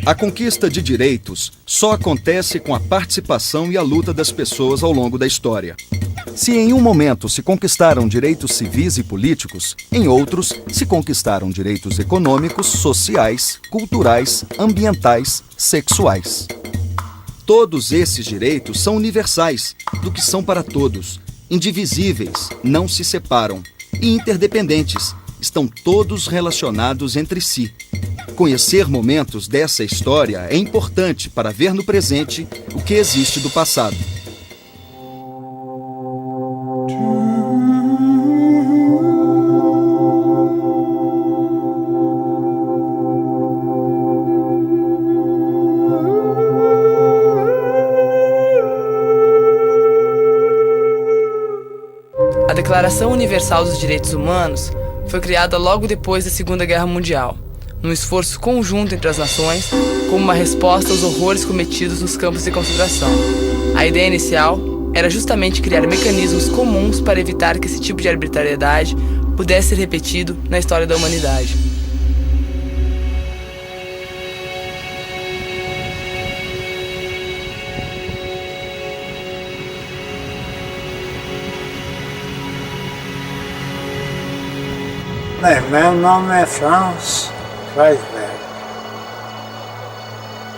A conquista de direitos só acontece com a participação e a luta das pessoas ao longo da história. Se em um momento se conquistaram direitos civis e políticos, em outros se conquistaram direitos econômicos, sociais, culturais, ambientais, sexuais. Todos esses direitos são universais, do que são para todos, indivisíveis, não se separam e interdependentes, estão todos relacionados entre si. Conhecer momentos dessa história é importante para ver no presente o que existe do passado. A Declaração Universal dos Direitos Humanos foi criada logo depois da Segunda Guerra Mundial, num esforço conjunto entre as nações, como uma resposta aos horrores cometidos nos campos de concentração. A ideia inicial era justamente criar mecanismos comuns para evitar que esse tipo de arbitrariedade pudesse ser repetido na história da humanidade. Bem, meu nome é Franz Kreisberg.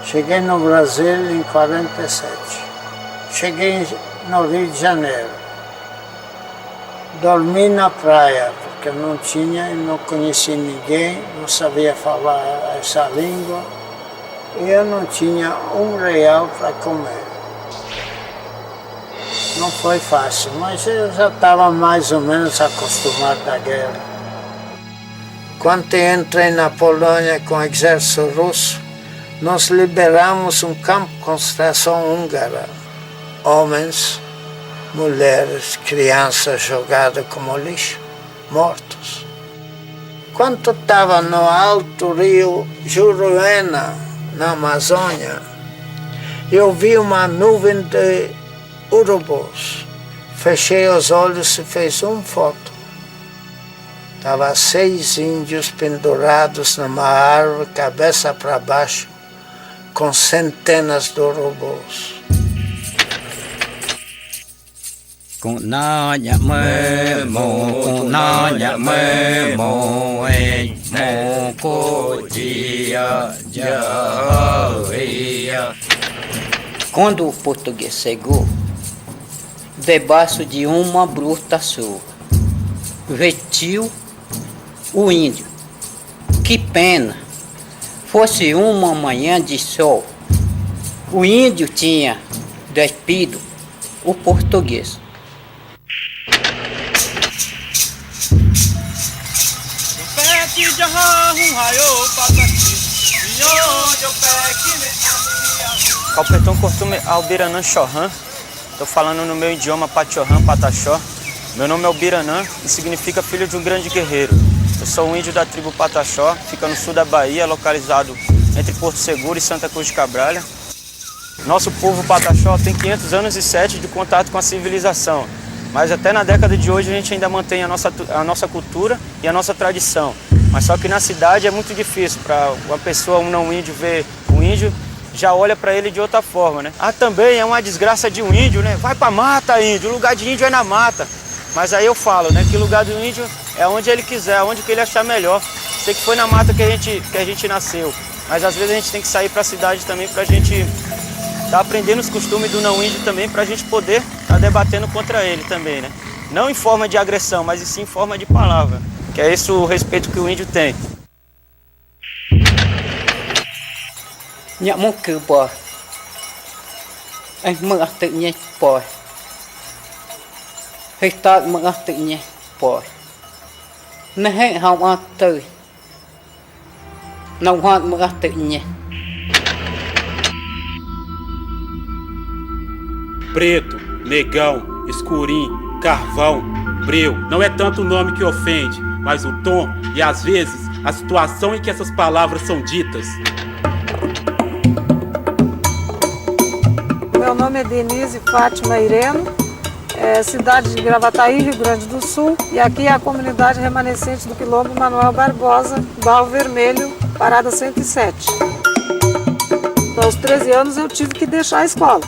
Cheguei no Brasil em 47. Cheguei no Rio de Janeiro. Dormi na praia, porque não tinha e não conhecia ninguém, não sabia falar essa língua. E eu não tinha R$1 para comer. Não foi fácil, mas eu já estava mais ou menos acostumado à guerra. Quando eu entrei na Polônia com o exército russo, nós liberamos um campo de concentração húngara. Homens, mulheres, crianças jogadas como lixo, mortos. Quando estava no alto rio Juruena, na Amazônia, eu vi uma nuvem de urubus. Fechei os olhos e fiz uma foto. Estava 6 índios pendurados numa árvore, cabeça para baixo, com centenas de urubus. Quando o português chegou, debaixo de uma bruta chuva, vestiu o índio. Que pena! Fosse uma manhã de sol, o índio tinha despido o português. Calpetão costume Albiranã Chorran. Estou falando no meu idioma Pachorran, Pataxó. Meu nome é Albiranã e significa filho de um grande guerreiro. Eu sou um índio da tribo Pataxó, fica no sul da Bahia, localizado entre Porto Seguro e Santa Cruz de Cabralha. Nosso povo Pataxó tem 500 anos e 7 de contato com a civilização, mas até na década de hoje a gente ainda mantém a nossa cultura e a nossa tradição. Mas só que na cidade é muito difícil para uma pessoa, um não índio, ver um índio, já olha para ele de outra forma, né? Ah, também é uma desgraça de um índio, né? Vai pra mata, índio, o lugar de índio é na mata. Mas aí eu falo, né, que o lugar do índio é onde ele quiser, onde que ele achar melhor. Sei que foi na mata que a gente nasceu, mas às vezes a gente tem que sair para a cidade também para a gente tá aprendendo os costumes do não índio também, para a gente poder estar debatendo contra ele também, né? Não em forma de agressão, mas sim em forma de palavra, que é esse o respeito que o índio tem. Nhạc mong cử bò anh mong tự nhiên bò hay ta mong tự nhiên bò nó hết học ăn từ nông hoa mong tự nhiên. Preto, negão, escurim, carvão, breu. Não é tanto o nome que ofende, mas o tom e às vezes a situação em que essas palavras são ditas. Meu nome é Denise Fátima Ireno, cidade de Gravataí, Rio Grande do Sul. E aqui é a comunidade remanescente do Quilombo Manuel Barbosa, Barro Vermelho, Parada 107. Aos 13 anos eu tive que deixar a escola.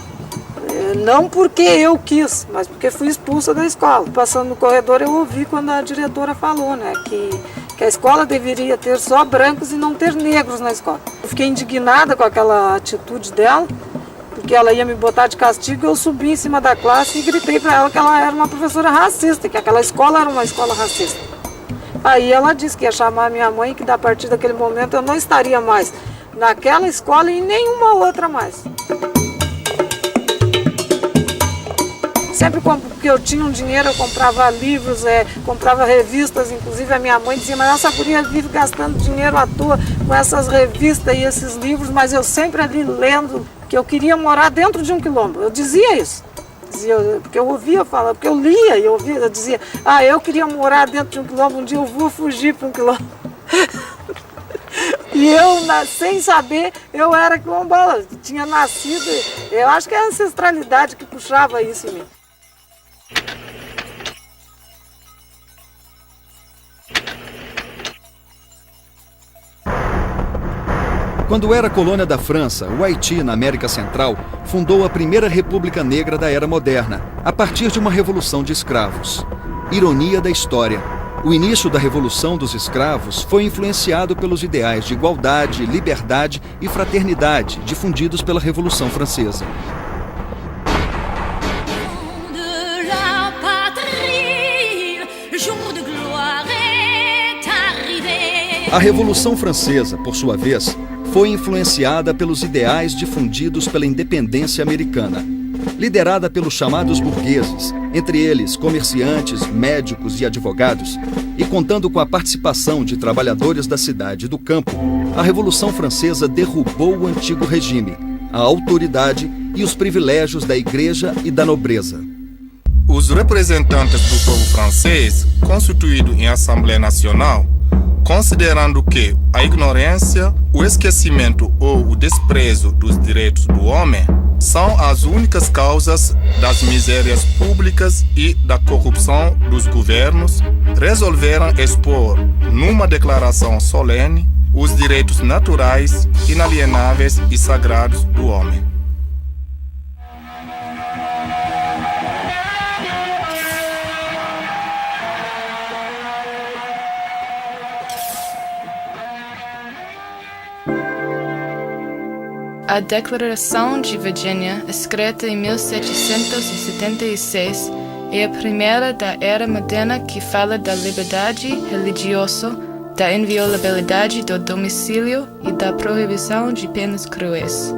Não porque eu quis, mas porque fui expulsa da escola. Passando no corredor eu ouvi quando a diretora falou, né, que a escola deveria ter só brancos e não ter negros na escola. Eu fiquei indignada com aquela atitude dela, porque ela ia me botar de castigo, eu subi em cima da classe e gritei para ela que ela era uma professora racista, que aquela escola era uma escola racista. Aí ela disse que ia chamar a minha mãe e que a partir daquele momento eu não estaria mais naquela escola e em nenhuma outra mais. Sempre que eu tinha um dinheiro, eu comprava livros, comprava revistas, inclusive a minha mãe dizia, mas essa guria vive gastando dinheiro à toa com essas revistas e esses livros, mas eu sempre ali lendo, que eu queria morar dentro de um quilombo. Eu dizia isso, porque eu ouvia falar, porque eu lia e eu dizia, eu queria morar dentro de um quilombo, um dia eu vou fugir para um quilombo. E eu, sem saber, eu era quilombola, tinha nascido, eu acho que é a ancestralidade que puxava isso em mim. Quando era colônia da França, o Haiti, na América Central, fundou a primeira república negra da era moderna, a partir de uma revolução de escravos. Ironia da história. O início da Revolução dos Escravos foi influenciado pelos ideais de igualdade, liberdade e fraternidade difundidos pela Revolução Francesa. A Revolução Francesa, por sua vez, foi influenciada pelos ideais difundidos pela independência americana. Liderada pelos chamados burgueses, entre eles comerciantes, médicos e advogados, e contando com a participação de trabalhadores da cidade e do campo, a Revolução Francesa derrubou o antigo regime, a autoridade e os privilégios da igreja e da nobreza. Os representantes do povo francês, constituído em Assembleia Nacional, considerando que a ignorância, o esquecimento ou o desprezo dos direitos do homem são as únicas causas das misérias públicas e da corrupção dos governos, resolveram expor, numa declaração solene, os direitos naturais, inalienáveis e sagrados do homem. A Declaração de Virgínia, escrita em 1776, é a primeira da era moderna que fala da liberdade religiosa, da inviolabilidade do domicílio e da proibição de penas cruéis.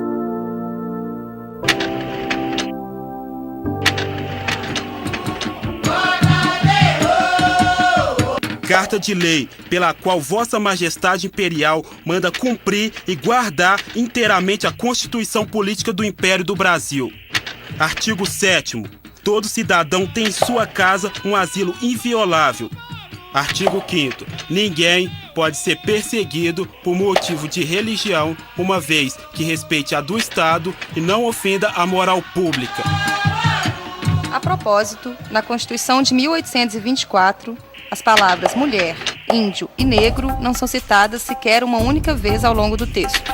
Carta de lei, pela qual Vossa Majestade Imperial manda cumprir e guardar inteiramente a Constituição Política do Império do Brasil. Artigo 7º. Todo cidadão tem em sua casa um asilo inviolável. Artigo 5º. Ninguém pode ser perseguido por motivo de religião, uma vez que respeite a do Estado e não ofenda a moral pública. A propósito, na Constituição de 1824, as palavras mulher, índio e negro não são citadas sequer uma única vez ao longo do texto.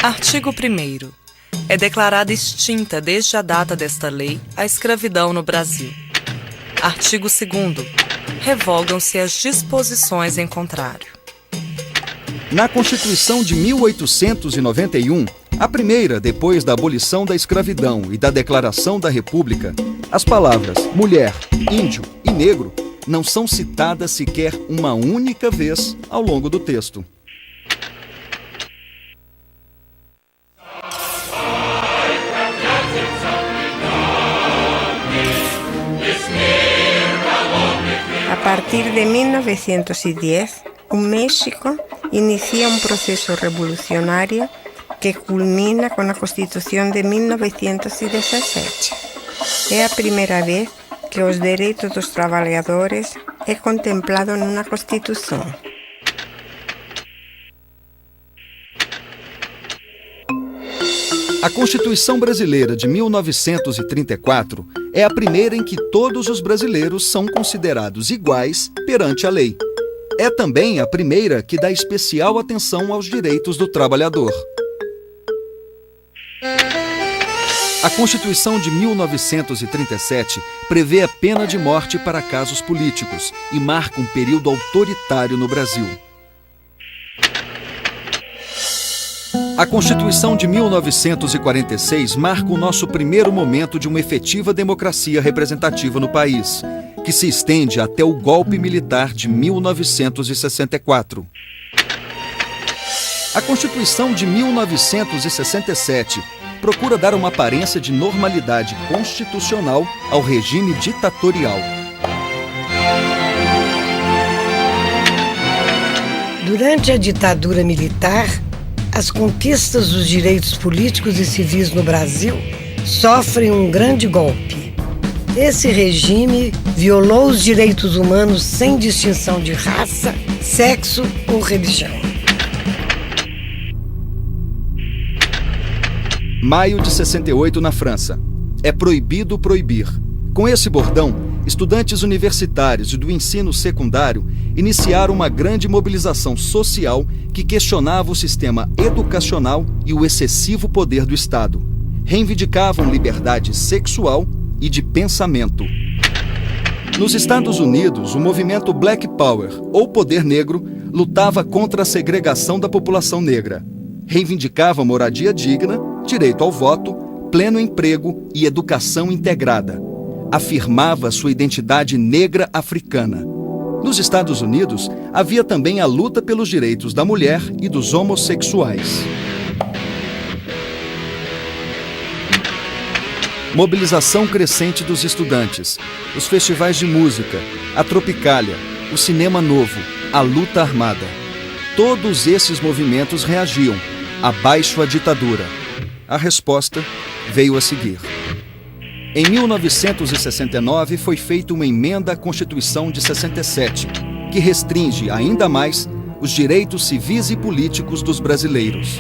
Artigo 1º. É declarada extinta desde a data desta lei a escravidão no Brasil. Artigo 2º. Revogam-se as disposições em contrário. Na Constituição de 1891, a primeira depois da abolição da escravidão e da Declaração da República, as palavras mulher, índio e negro não são citadas sequer uma única vez ao longo do texto. A partir Desde 1910, o México inicia um processo revolucionário que culmina com a Constituição de 1917. É a primeira vez que os direitos dos trabalhadores é contemplado numa Constituição. A Constituição Brasileira de 1934 é a primeira em que todos os brasileiros são considerados iguais perante a lei. É também a primeira que dá especial atenção aos direitos do trabalhador. A Constituição de 1937 prevê a pena de morte para casos políticos e marca um período autoritário no Brasil. A Constituição de 1946 marca o nosso primeiro momento de uma efetiva democracia representativa no país, que se estende até o golpe militar de 1964. A Constituição de 1967 procura dar uma aparência de normalidade constitucional ao regime ditatorial. Durante a ditadura militar, as conquistas dos direitos políticos e civis no Brasil sofrem um grande golpe. Esse regime violou os direitos humanos sem distinção de raça, sexo ou religião. Maio de 68 na França. É proibido proibir. Com esse bordão, estudantes universitários e do ensino secundário iniciaram uma grande mobilização social que questionava o sistema educacional e o excessivo poder do Estado. Reivindicavam liberdade sexual e de pensamento. Nos Estados Unidos, o movimento Black Power, ou Poder Negro, lutava contra a segregação da população negra. Reivindicava moradia digna, direito ao voto, pleno emprego e educação integrada. Afirmava sua identidade negra africana. Nos Estados Unidos, havia também a luta pelos direitos da mulher e dos homossexuais. Mobilização crescente dos estudantes, os festivais de música, a Tropicália, o cinema novo, a luta armada. Todos esses movimentos reagiam. Abaixo a ditadura. A resposta veio a seguir. Em 1969 foi feita uma emenda à Constituição de 67, que restringe ainda mais os direitos civis e políticos dos brasileiros.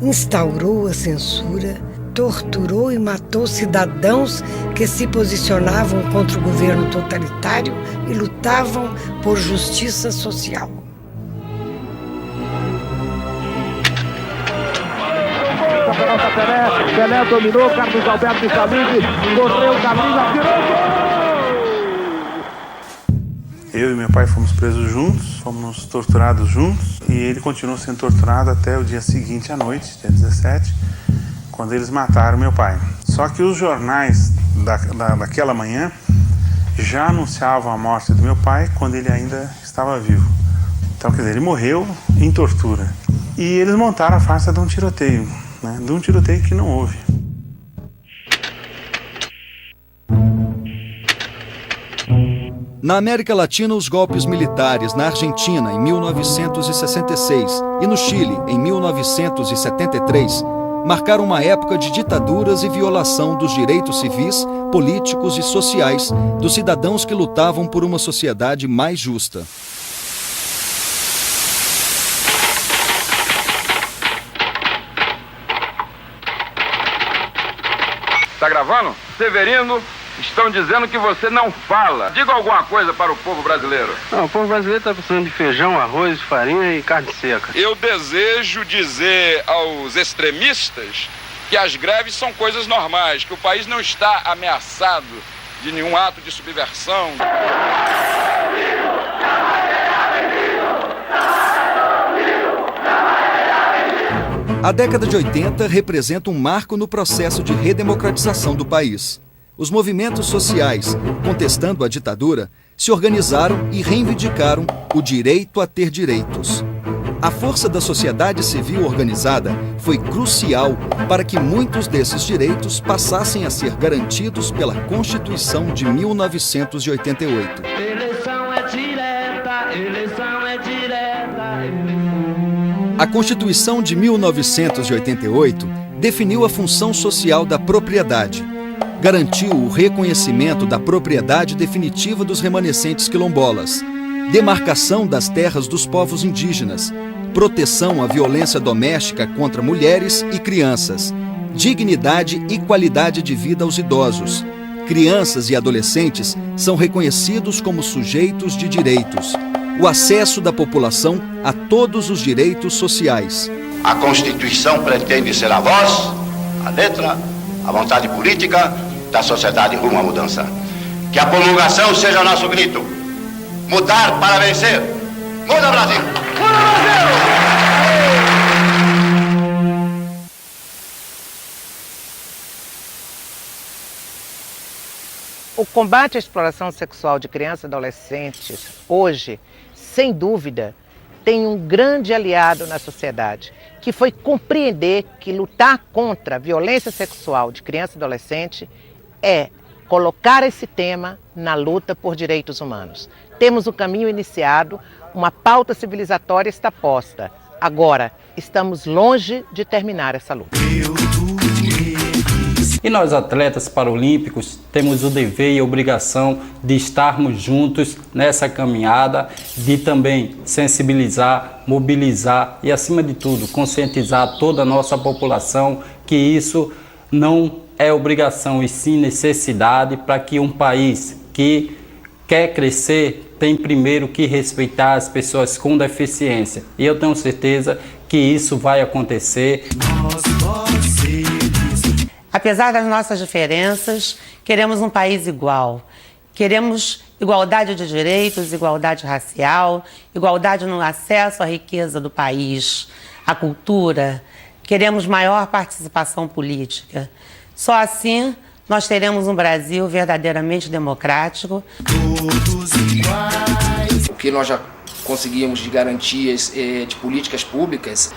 Instaurou a censura, torturou e matou cidadãos que se posicionavam contra o governo totalitário e lutavam por justiça social. Pelé dominou, Carlos Alberto Salini, correu, Carlinhos atirou, Eu e meu pai fomos presos juntos, fomos torturados juntos e ele continuou sendo torturado até o dia seguinte à noite, dia 17, quando eles mataram meu pai. Só que os jornais daquela manhã já anunciavam a morte do meu pai quando ele ainda estava vivo. Então, quer dizer, ele morreu em tortura. E eles montaram a farsa de um tiroteio. De um tiroteio que não houve. Na América Latina, os golpes militares na Argentina, em 1966, e no Chile, em 1973, marcaram uma época de ditaduras e violação dos direitos civis, políticos e sociais dos cidadãos que lutavam por uma sociedade mais justa. Tá gravando? Severino, estão dizendo que você não fala. Diga alguma coisa para o povo brasileiro. Não, o povo brasileiro está precisando de feijão, arroz, farinha e carne seca. Eu desejo dizer aos extremistas que as greves são coisas normais, que o país não está ameaçado de nenhum ato de subversão. A década de 80 representa um marco no processo de redemocratização do país. Os movimentos sociais, contestando a ditadura, se organizaram e reivindicaram o direito a ter direitos. A força da sociedade civil organizada foi crucial para que muitos desses direitos passassem a ser garantidos pela Constituição de 1988. eleição é direta. A Constituição de 1988 definiu a função social da propriedade. Garantiu o reconhecimento da propriedade definitiva dos remanescentes quilombolas, demarcação das terras dos povos indígenas, proteção à violência doméstica contra mulheres e crianças, dignidade e qualidade de vida aos idosos. Crianças e adolescentes são reconhecidos como sujeitos de direitos. O acesso da população a todos os direitos sociais. A Constituição pretende ser a voz, a letra, a vontade política da sociedade rumo à mudança. Que a promulgação seja o nosso grito. Mudar para vencer. Muda, Brasil! Muda, Brasil! O combate à exploração sexual de crianças e adolescentes, hoje, sem dúvida, tem um grande aliado na sociedade, que foi compreender que lutar contra a violência sexual de criança e adolescente é colocar esse tema na luta por direitos humanos. Temos o caminho iniciado, uma pauta civilizatória está posta. Agora, estamos longe de terminar essa luta. E nós, atletas paralímpicos, temos o dever e a obrigação de estarmos juntos nessa caminhada, de também sensibilizar, mobilizar e, acima de tudo, conscientizar toda a nossa população que isso não é obrigação e sim necessidade para que um país que quer crescer tem primeiro que respeitar as pessoas com deficiência. E eu tenho certeza que isso vai acontecer. Apesar das nossas diferenças, queremos um país igual. Queremos igualdade de direitos, igualdade racial, igualdade no acesso à riqueza do país, à cultura. Queremos maior participação política. Só assim nós teremos um Brasil verdadeiramente democrático. Todos iguais. O que nós já conseguimos de garantias de políticas públicas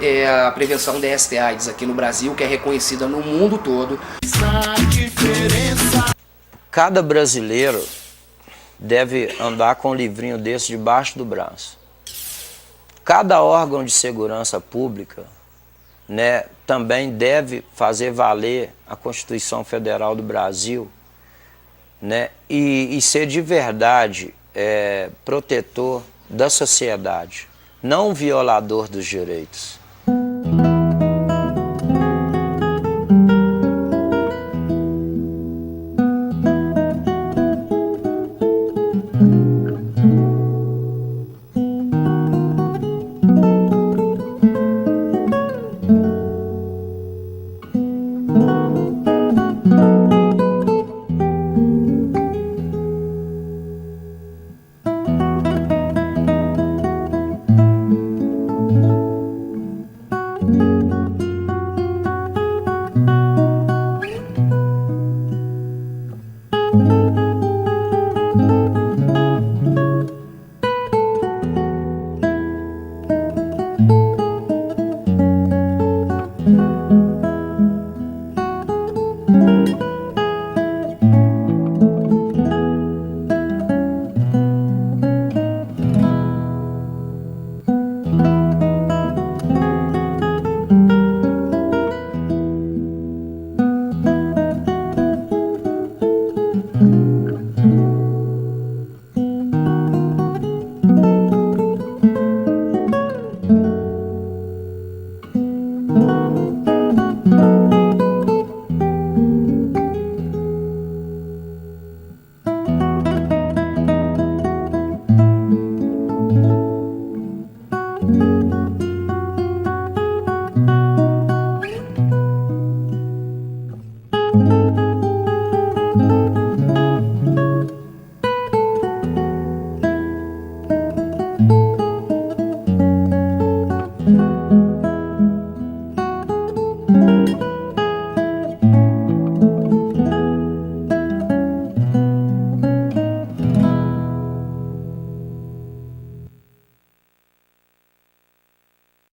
é a prevenção da ST/AIDS aqui no Brasil, que é reconhecida no mundo todo. Cada brasileiro deve andar com um livrinho desse debaixo do braço. Cada órgão de segurança pública, né, também deve fazer valer a Constituição Federal do Brasil, né, e ser de verdade protetor da sociedade, não violador dos direitos.